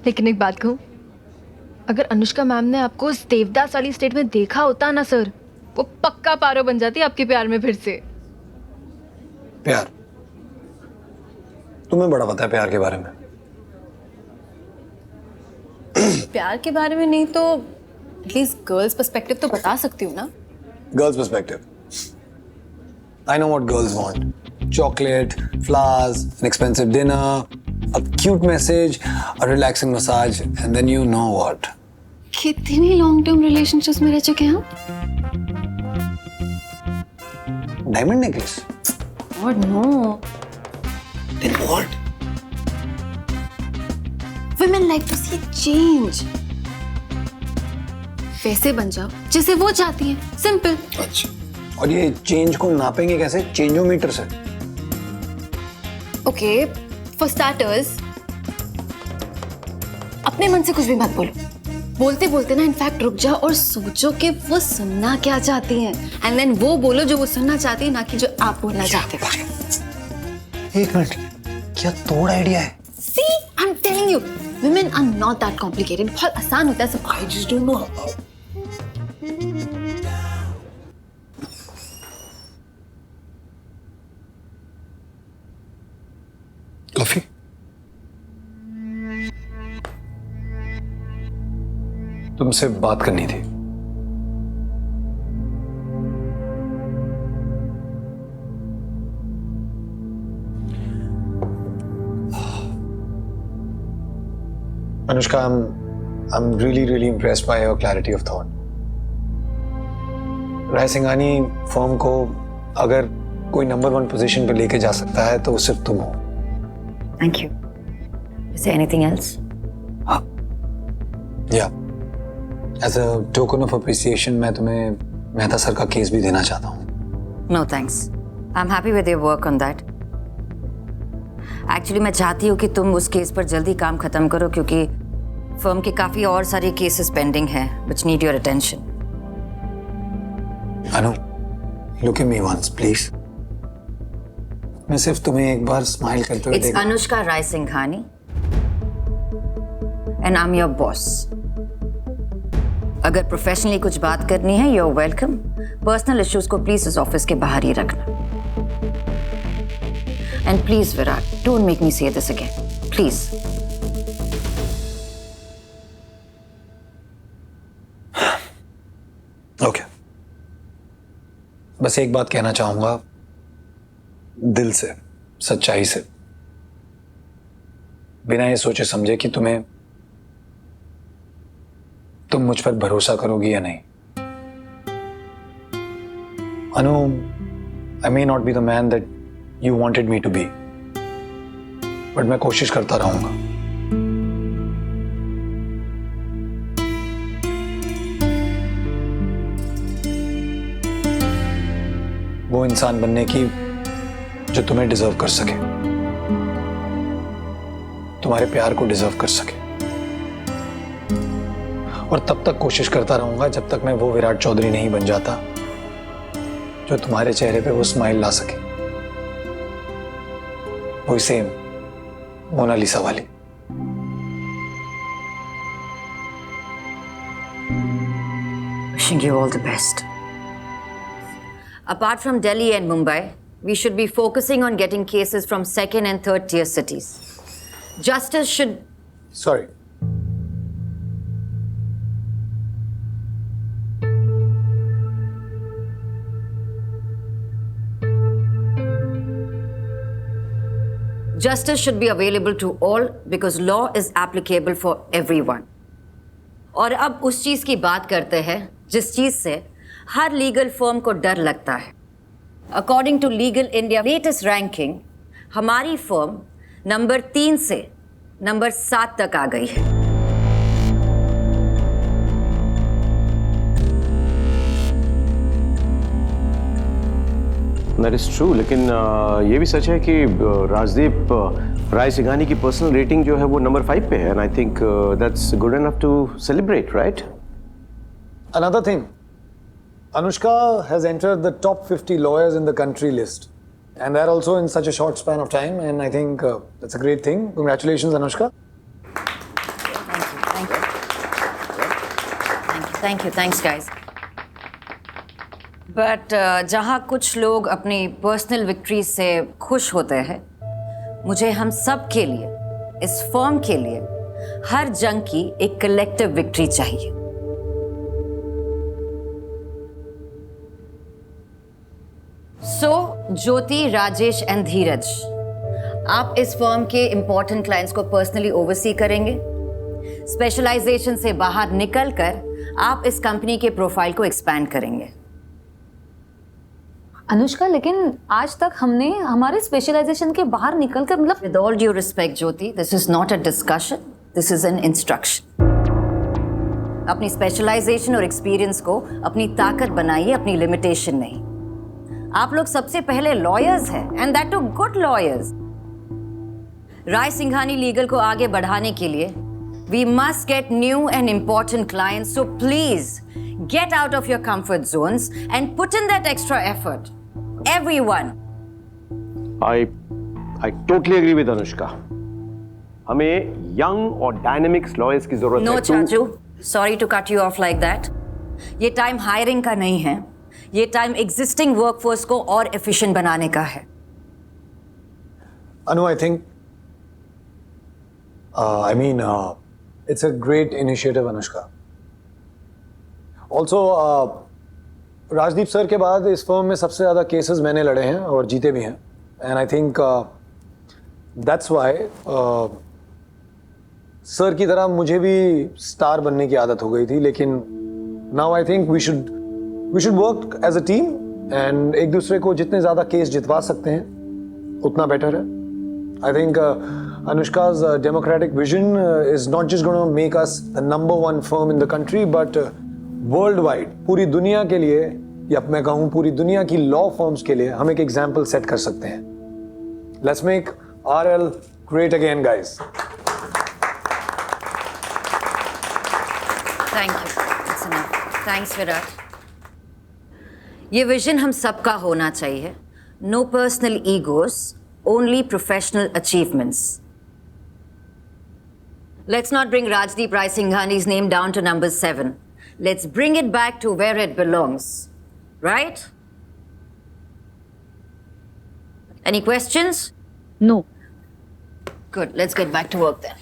लेकिन एक बात कहूँ, अगर अनुष्का मैम ने आपको उस देवदास वाली स्टेट में देखा होता ना सर, वो पक्का पारो बन जाती आपके प्यार में फिर से। प्यार? तुम्हें बड़ा पता है प्यार के बारे में। प्यार के बारे में नहीं तो एटलीस्ट गर्ल्स पर्सपेक्टिव तो बता सकती हूँ ना। Girls perspective? I know what girls want. Chocolate, flowers, an expensive dinner, a cute message, a relaxing massage, and then you know what? कितनी लॉन्ग टर्म रिलेशनशिप्स में रह चुके हैं आप? Diamond necklace? और no. Then what? Women like to see change. वैसे बन जाओ जैसे वो चाहती हैं, सिंपल। अच्छा, और ये चेंज को नापेंगे कैसे? चेंजोमीटर से? ओके, फॉर स्टार्टर्स अपने मन से कुछ भी मत बोलो। बोलते बोलते ना इनफैक्ट रुक जाओ और सोचो कि वो सुनना क्या चाहती हैं, एंड देन वो बोलो जो वो सुनना चाहती है, ना कि जो आप बोलना चाहते हो। एक मिनट, क्या तोड़ आइडिया है? See, I'm telling you, women are not that complicated. बहुत आसान होता है सब। I just don't know. Coffee? तुमसे बात करनी थी। Anushka, I'm really impressed by your clarity of thought. Rai Singhani firm को अगर कोई नंबर 1 पोजीशन पे लेके जा सकता है तो वो सिर्फ तुम हो। Thank you. Is there anything else? Yeah. As a token of appreciation, मैं तुम्हें मेहता सर का केस भी देना चाहता हूँ। No thanks. I'm happy with your work on that. Actually मैं चाहती हूँ कि तुम उस केस पर जल्दी काम खत्म करो क्योंकि फर्म के काफी और सारे केसेस पेंडिंग हैं which need your attention. Anu, look at me once, please. मैं सिर्फ तुम्हें एक बार स्माइल करते हुए It's Anushka Rai Singhani and I'm your boss. अगर प्रोफेशनली कुछ बात करनी है you're welcome. पर्सनल इश्यूज को प्लीज इस ऑफिस के बाहर ही रखना. And please Virat, don't make me say this again. Please. Okay. बस एक बात कहना चाहूंगा, दिल से, सच्चाई से, बिना ये सोचे समझे कि तुम मुझ पर भरोसा करोगी या नहीं। अनु, I may not be the man that you wanted me to be, but मैं कोशिश करता रहूंगा। वो इंसान बनने की जो तुम्हें डिजर्व कर सके, तुम्हारे प्यार को डिजर्व कर सके, और तब तक कोशिश करता रहूंगा जब तक मैं वो विराट चौधरी नहीं बन जाता जो तुम्हारे चेहरे पे वो स्माइल ला सके, वही सेम मोनालिसा वाली। Wishing you all the best. Apart from Delhi and Mumbai, we should be focusing on getting cases from 2nd and 3rd tier cities. Justice should... Sorry. Justice should be available to all because law is applicable for everyone. और अब उस चीज की बात करते हैं जिस चीज से हर लीगल फर्म को डर लगता है। According to legal India latest ranking, हमारी फर्म नंबर 3 से नंबर 7 तक आ गई है। That is true, लेकिन ये भी सच है कि राजदीप राय सिंघानी की पर्सनल रेटिंग जो है वो नंबर 5 पे है, and I think that's good enough to celebrate, right? Another thing, Anushka has entered the top 50 lawyers in the country list, and that also in such a short span of time, and I think that's a great thing. Congratulations, Anushka. Thank you, thanks guys. But जहाँ कुछ लोग अपनी personal victory से खुश होते हैं, मुझे हम सब के लिए, इस फर्म के लिए, हर जंग की एक कलेक्टिव विक्ट्री चाहिए। सो ज्योति, राजेश एंड धीरज, आप इस फर्म के इंपॉर्टेंट क्लाइंट्स को पर्सनली ओवरसी करेंगे। स्पेशलाइजेशन से बाहर निकलकर आप इस कंपनी के प्रोफाइल को एक्सपैंड करेंगे। अनुष्का, लेकिन आज तक हमने हमारे स्पेशलाइजेशन के बाहर निकलकर मतलब with all due respect Jyoti, this is not a discussion, this is an instruction. अपनी स्पेशलाइजेशन और एक्सपीरियंस को अपनी ताकत बनाइए, अपनी लिमिटेशन नहीं। आप लोग सबसे पहले लॉयर्स हैं, and that too good lawyers. Rai Singhani legal को आगे बढ़ाने के लिए we must get new and important clients, so please get out of your comfort zones and put in that extra effort. Everyone. I totally agree with Anushka. हमें young और dynamics lawyers की जरूरत है। No, चाचू, sorry to cut you off like that. ये time hiring का नहीं है, ये टाइम एग्जिस्टिंग वर्कफोर्स को और एफिशिएंट बनाने का है। Anu, I think, it's a great initiative, Anushka. Also, Rajdeep sir के बाद इस फर्म में सबसे ज़्यादा केसेस मैंने लड़े हैं और जीते भी हैं, and I think that's why sir की तरह मुझे भी स्टार बनने की आदत हो गई थी, लेकिन now I think we should work as a team, and एक दूसरे को जितने ज़्यादा केस जितवा सकते हैं उतना बेटर है। I think Anushka's democratic vision is not just going to make us the #1 firm in the country, but worldwide, पूरी दुनिया के लिए, या मैं कहूँ पूरी दुनिया की लॉ फर्म्स के लिए हम एक एग्जाम्पल सेट कर सकते हैं। Let's make RL great again, guys. Thank you. That's enough. Thanks, Virat. ये विजन हम सबका होना चाहिए। No personal egos. Only professional achievements. Let's not bring Rajdeep Rai Singhani's name down to number 7. Let's bring it back to where it belongs. Right? Any questions? no. Good. Let's get back to work then.